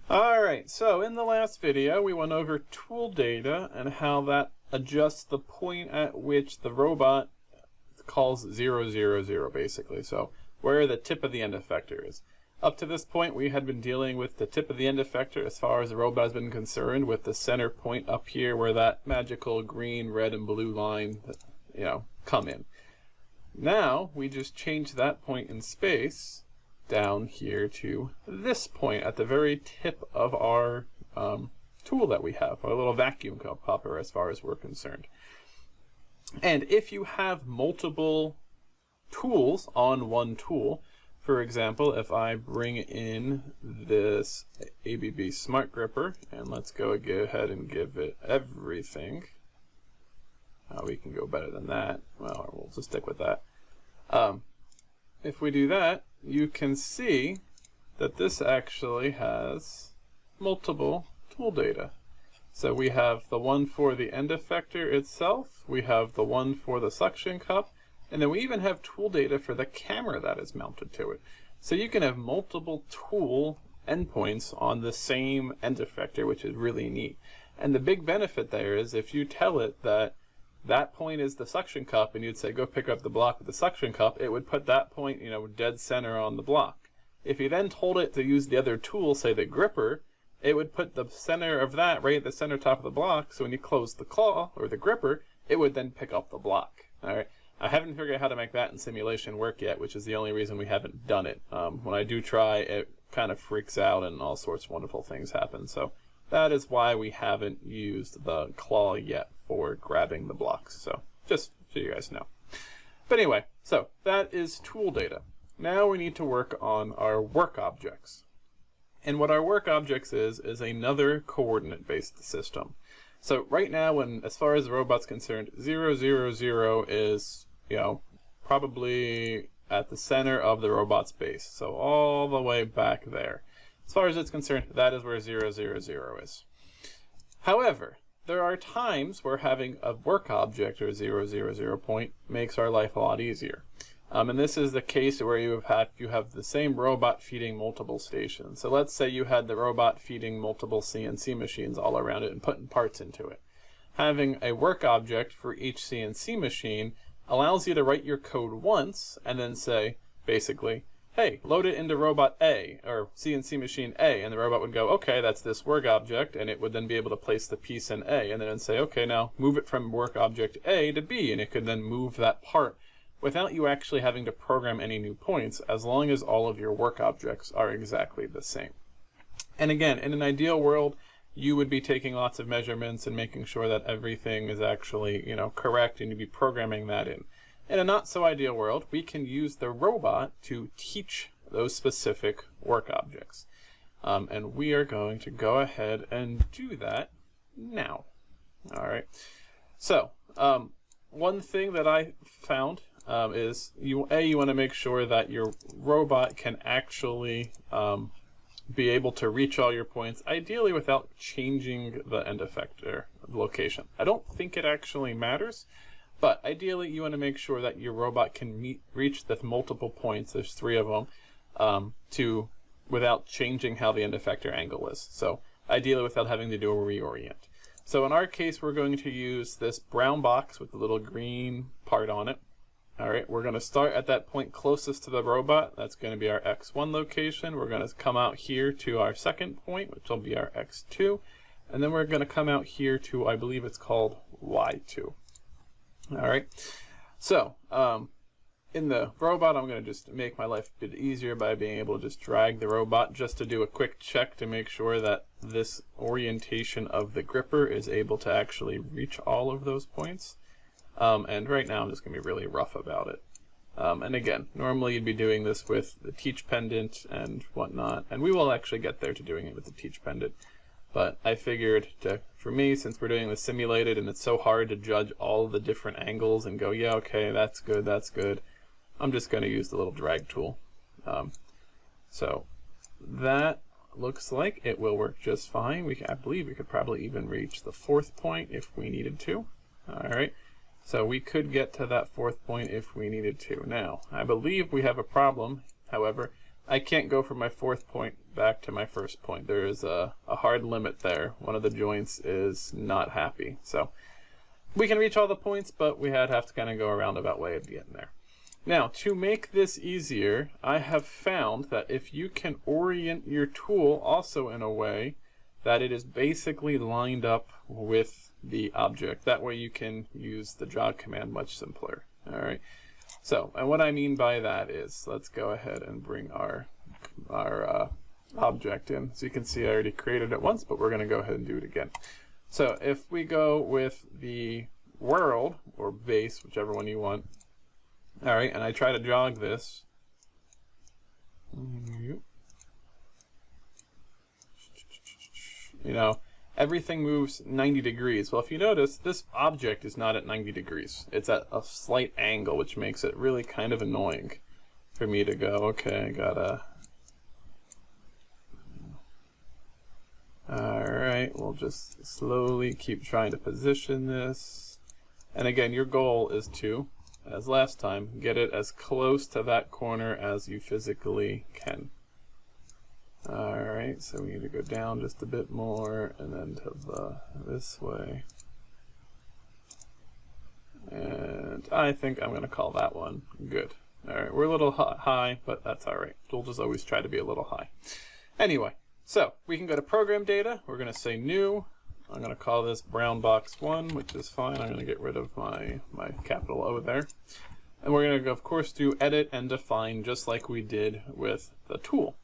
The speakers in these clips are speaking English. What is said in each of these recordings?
Alright, so in the last video we went over tool data and how that adjusts the point at which the robot calls 000 basically, so where the tip of the end effector is. Up to this point we had been dealing with the tip of the end effector as far as the robot has been concerned, with the center point up here where that magical green, red, and blue line come in. Now we just change that point in space down here to this point at the very tip of our tool that we have, our little vacuum popper as far as we're concerned. And if you have multiple tools on one tool, for example, if I bring in this ABB Smart Gripper, and let's go ahead and give it everything. We can go better than that. Well, we'll just stick with that. If we do that, you can see that this actually has multiple tool data. So we have the one for the end effector itself, we have the one for the suction cup, and then we even have tool data for the camera that is mounted to it. So you can have multiple tool endpoints on the same end effector, which is really neat. And the big benefit there is if you tell it that that point is the suction cup and you'd say go pick up the block with the suction cup, it would put that point dead center on the block. If you then told it to use the other tool, say the gripper, it would put the center of that right at the center top of the block, so when you close the claw or the gripper, it would then pick up the block. Alright, I haven't figured out how to make that in simulation work yet, which is the only reason we haven't done it. When I do try, it kind of freaks out and all sorts of wonderful things happen. So that is why we haven't used the claw yet for grabbing the blocks. So just so you guys know. But anyway, so that is tool data. Now we need to work on our work objects. And what our work objects is another coordinate-based system. So right now, as far as the robot's concerned, 000 is, probably at the center of the robot's base. So all the way back there. As far as it's concerned, that is where 000 is. However, there are times where having a work object or 000 point makes our life a lot easier. And this is the case where you have the same robot feeding multiple stations. So let's say you had the robot feeding multiple CNC machines all around it and putting parts into it. Having a work object for each CNC machine allows you to write your code once and then say, basically, hey, load it into robot A, or CNC machine A, and the robot would go, okay, that's this work object, and it would then be able to place the piece in A, and then say, okay, now move it from work object A to B, and it could then move that part without you actually having to program any new points, as long as all of your work objects are exactly the same. And again, in an ideal world, you would be taking lots of measurements and making sure that everything is actually, correct, and you'd be programming that in. In a not so ideal world, we can use the robot to teach those specific work objects. And we are going to go ahead and do that now. All right. So, one thing that I found is you want to make sure that your robot can actually be able to reach all your points, ideally without changing the end effector location. I don't think it actually matters, but ideally you want to make sure that your robot can reach the multiple points, there's 3 of them, without changing how the end effector angle is. So ideally without having to do a reorient. So in our case, we're going to use this brown box with the little green part on it. All right, we're going to start at that point closest to the robot. That's going to be our X1 location. We're going to come out here to our second point, which will be our X2. And then we're going to come out here to, I believe it's called Y2. All right, so in the robot, I'm going to just make my life a bit easier by being able to just drag the robot just to do a quick check to make sure that this orientation of the gripper is able to actually reach all of those points. And right now I'm just going to be really rough about it. And again, normally you'd be doing this with the teach pendant and whatnot, and we will actually get there to doing it with the teach pendant. But I figured for me, since we're doing the simulated and it's so hard to judge all the different angles and go, yeah, okay, that's good, I'm just going to use the little drag tool. So that looks like it will work just fine. I believe we could probably even reach the 4th point if we needed to. All right. So we could get to that 4th point if we needed to. Now, I believe we have a problem, however, I can't go from my fourth point back to my first point. There is a hard limit there. One of the joints is not happy. So we can reach all the points, but we have to kind of go a roundabout way of getting there. Now, to make this easier, I have found that if you can orient your tool also in a way that it is basically lined up with the object, that way you can use the jog command much simpler. All right. So, and what I mean by that is, let's go ahead and bring our object in. So you can see I already created it once, but we're going to go ahead and do it again. So if we go with the world or base, whichever one you want, all right, and I try to jog this, you know, everything moves 90 degrees. Well, if you notice, this object is not at 90 degrees. It's at a slight angle, which makes it really kind of annoying for me to go, okay, I gotta... Alright, we'll just slowly keep trying to position this. And again, your goal is to, as last time, get it as close to that corner as you physically can. Alright, so we need to go down just a bit more, and then to this way. And I think I'm going to call that one good. Alright, we're a little high, but that's alright. We'll just always try to be a little high. Anyway, so we can go to program data. We're going to say new. I'm going to call this brown box 1, which is fine. I'm going to get rid of my capital O there. And we're going to, of course, do edit and define just like we did with the tool.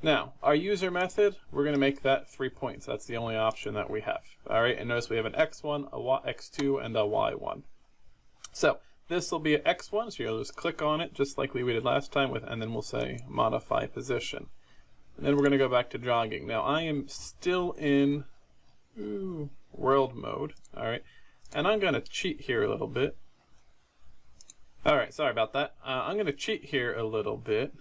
Now, our user method, we're going to make that 3 points. That's the only option that we have. All right, and notice we have an x1, a x2, and a y1. So this will be an x1, so you'll just click on it just like we did last time, and then we'll say modify position. And then we're going to go back to jogging. Now, I am still in world mode, all right, and I'm going to cheat here a little bit. All right, sorry about that. I'm going to cheat here a little bit,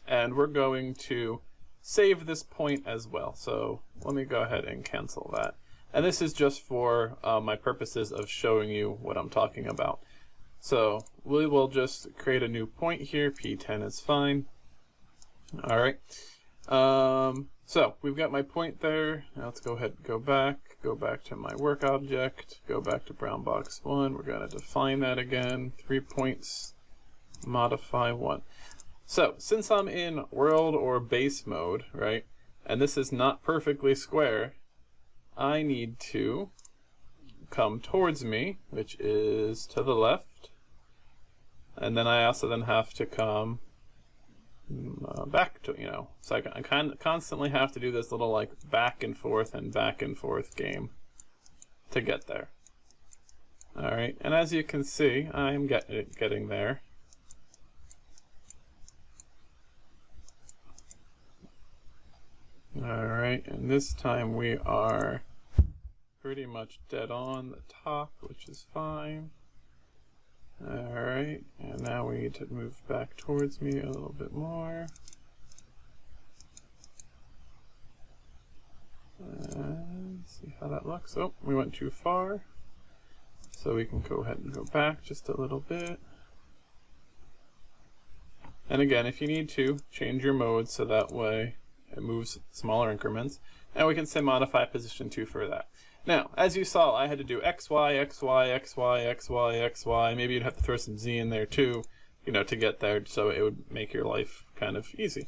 and we're going to save this point as well. So let me go ahead and cancel that. And this is just for my purposes of showing you what I'm talking about. So we will just create a new point here. P10 is fine. All right. So we've got my point there. Now let's go ahead and go back to my work object, go back to brown box 1. We're going to define that again. 3 points, modify 1. So, since I'm in world or base mode, right, and this is not perfectly square, I need to come towards me, which is to the left, and then I also then have to come back to, so I constantly have to do this little like back and forth game to get there. All right, and as you can see, I'm getting there. Alright, and this time we are pretty much dead on the top, which is fine. Alright, and now we need to move back towards me a little bit more. And see how that looks. Oh, we went too far. So we can go ahead and go back just a little bit. And again, if you need to, change your mode so that way it moves smaller increments, and we can say modify position 2 for that. Now, as you saw, I had to do XY, XY, XY, XY, XY. Maybe you'd have to throw some Z in there too, to get there, so it would make your life kind of easy.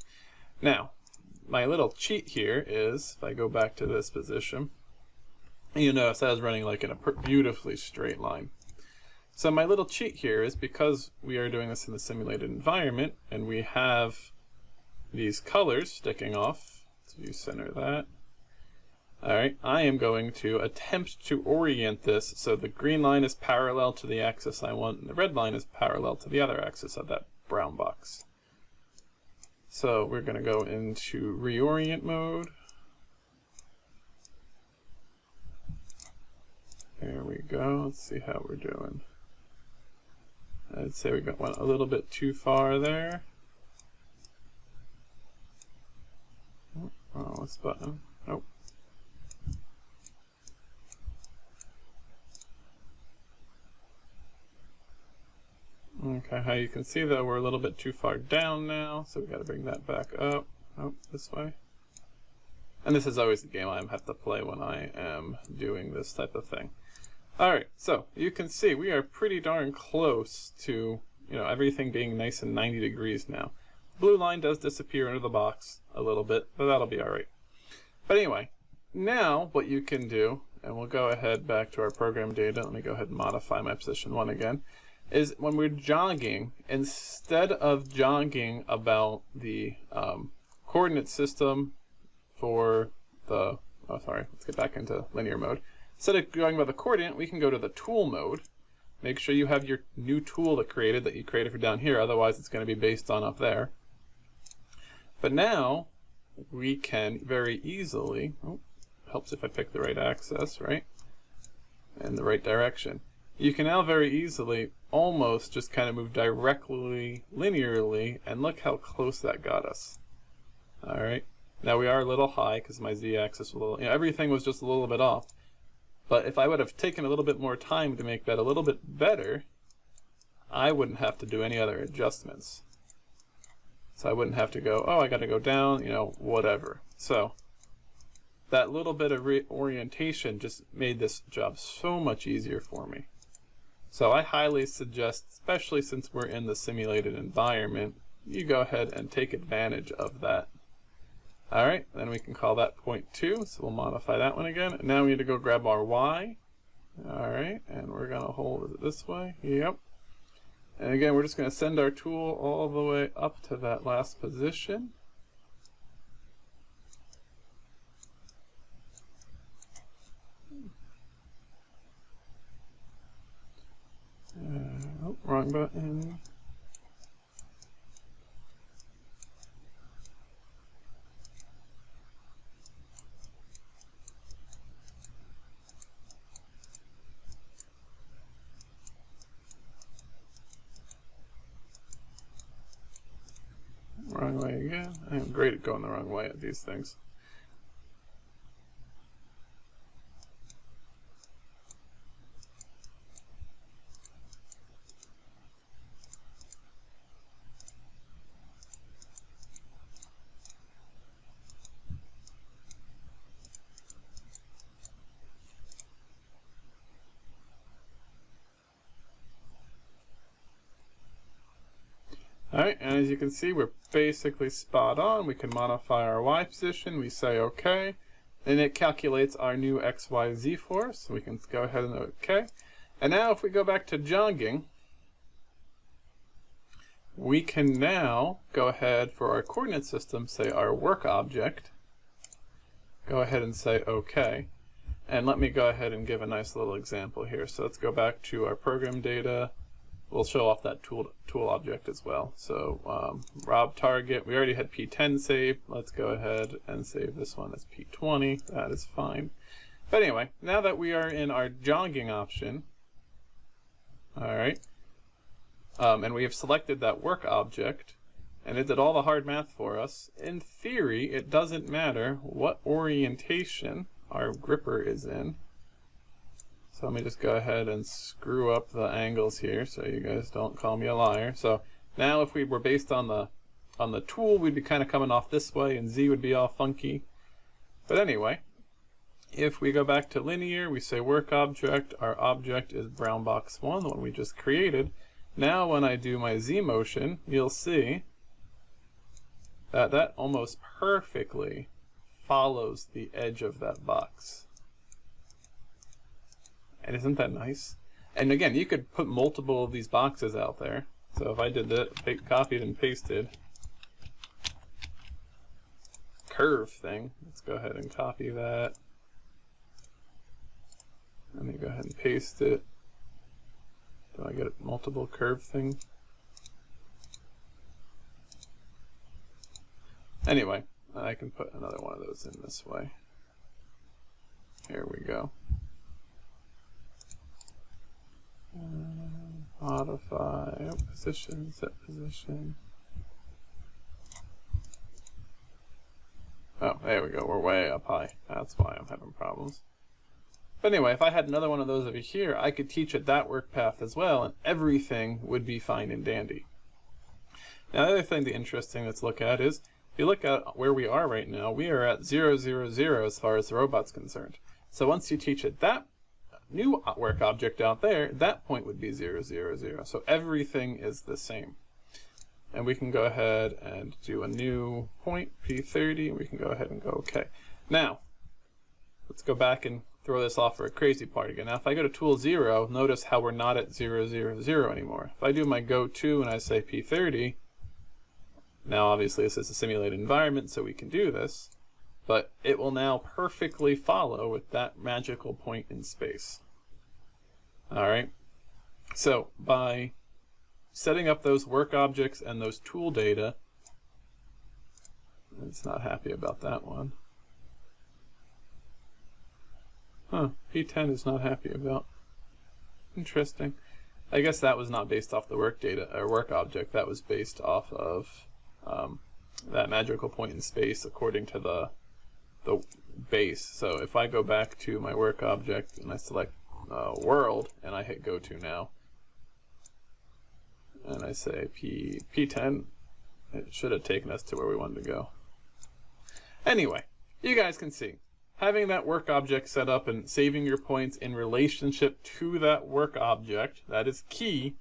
Now, my little cheat here is, if I go back to this position, you notice I was running like in a beautifully straight line. So my little cheat here is because we are doing this in the simulated environment, and we have these colors sticking off, so you center that. Alright, I am going to attempt to orient this so the green line is parallel to the axis I want, and the red line is parallel to the other axis of that brown box. So we're going to go into reorient mode. There we go. Let's see how we're doing. I'd say we went a little bit too far there. Oh, this button. Nope. Okay, Okay, how you can see though, we're a little bit too far down now, so we got to bring that back up. Oh, this way. And this is always the game I have to play when I am doing this type of thing. Alright, so you can see we are pretty darn close to, everything being nice and 90 degrees now. Blue line does disappear under the box a little bit, but that'll be alright. But anyway, now what you can do, and we'll go ahead back to our program data, let me go ahead and modify my position 1 again, is when we're jogging, instead of jogging about the coordinate system for the, let's get back into linear mode. Instead of going by the coordinate, we can go to the tool mode. Make sure you have your new tool that you created for down here, otherwise it's going to be based on up there. But now, we can very easily, helps if I pick the right axis, right? And the right direction. You can now very easily almost just kind of move directly, linearly, and look how close that got us. Alright, now we are a little high because my z-axis was a little, everything was just a little bit off. But if I would have taken a little bit more time to make that a little bit better, I wouldn't have to do any other adjustments. So I wouldn't have to go, oh, I got to go down, whatever. So that little bit of reorientation just made this job so much easier for me. So I highly suggest, especially since we're in the simulated environment, you go ahead and take advantage of that. Alright, then we can call that point 2, so we'll modify that one again. And now we need to go grab our Y. Alright, and we're going to hold it this way. Yep. And again, we're just going to send our tool all the way up to that last position. Oh, wrong button. Wrong way again. I am great at going the wrong way at these things. Alright, and as you can see, we're basically spot on. We can modify our Y position. We say OK. And it calculates our new X, Y, Z for us. So we can go ahead and OK. And now if we go back to jogging, we can now go ahead for our coordinate system, say our work object. Go ahead and say OK. And let me go ahead and give a nice little example here. So let's go back to our program data. We'll show off that tool object as well. So Rob target, we already had P10 saved. Let's go ahead and save this one as P20. That is fine. But anyway, now that we are in our jogging option, all right, and we have selected that work object, and it did all the hard math for us. In theory, it doesn't matter what orientation our gripper is in. So let me just go ahead and screw up the angles here so you guys don't call me a liar. So now if we were based on the tool, we'd be kind of coming off this way and Z would be all funky. But anyway, if we go back to linear, we say work object, our object is brown box 1, the one we just created. Now when I do my Z motion, you'll see that that almost perfectly follows the edge of that box. And isn't that nice? And again, you could put multiple of these boxes out there. So if I did that, copied and pasted curve thing, let's go ahead and copy that. Let me go ahead and paste it. Do I get a multiple curve thing? Anyway, I can put another one of those in this way. Here we go. Modify position, set position. Oh, there we go. We're way up high. That's why I'm having problems. But anyway, if I had another one of those over here, I could teach it that work path as well, and everything would be fine and dandy. Now, the other thing interesting let's look at is, if you look at where we are right now, we are at 0, 0, 0 as far as the robot's concerned. So once you teach it that new work object out there, that point would be 0, 0, 0. So everything is the same. And we can go ahead and do a new point, P30, and we can go ahead and go OK. Now, let's go back and throw this off for a crazy part again. Now, if I go to tool 0, notice how we're not at 0, 0, 0 anymore. If I do my go to and I say P30, now obviously this is a simulated environment, so we can do this, but it will now perfectly follow with that magical point in space. All right. So by setting up those work objects and those tool data, it's not happy about that one. Huh, P10 is not happy about. Interesting. I guess that was not based off the work data or work object. That was based off of that magical point in space according to the base. So if I go back to my work object and I select world and I hit go to now, and I say P10, it should have taken us to where we wanted to go. Anyway, you guys can see, having that work object set up and saving your points in relationship to that work object, that is key,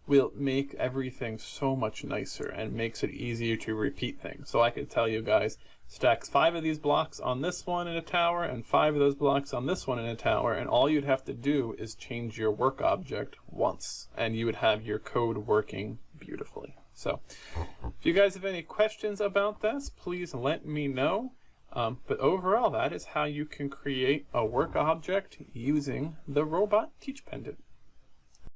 will make everything so much nicer and makes it easier to repeat things. So I could tell you guys, stacks 5 of these blocks on this one in a tower and 5 of those blocks on this one in a tower, and all you'd have to do is change your work object once, and you would have your code working beautifully. So if you guys have any questions about this, please let me know. But overall, that is how you can create a work object using the robot teach pendant.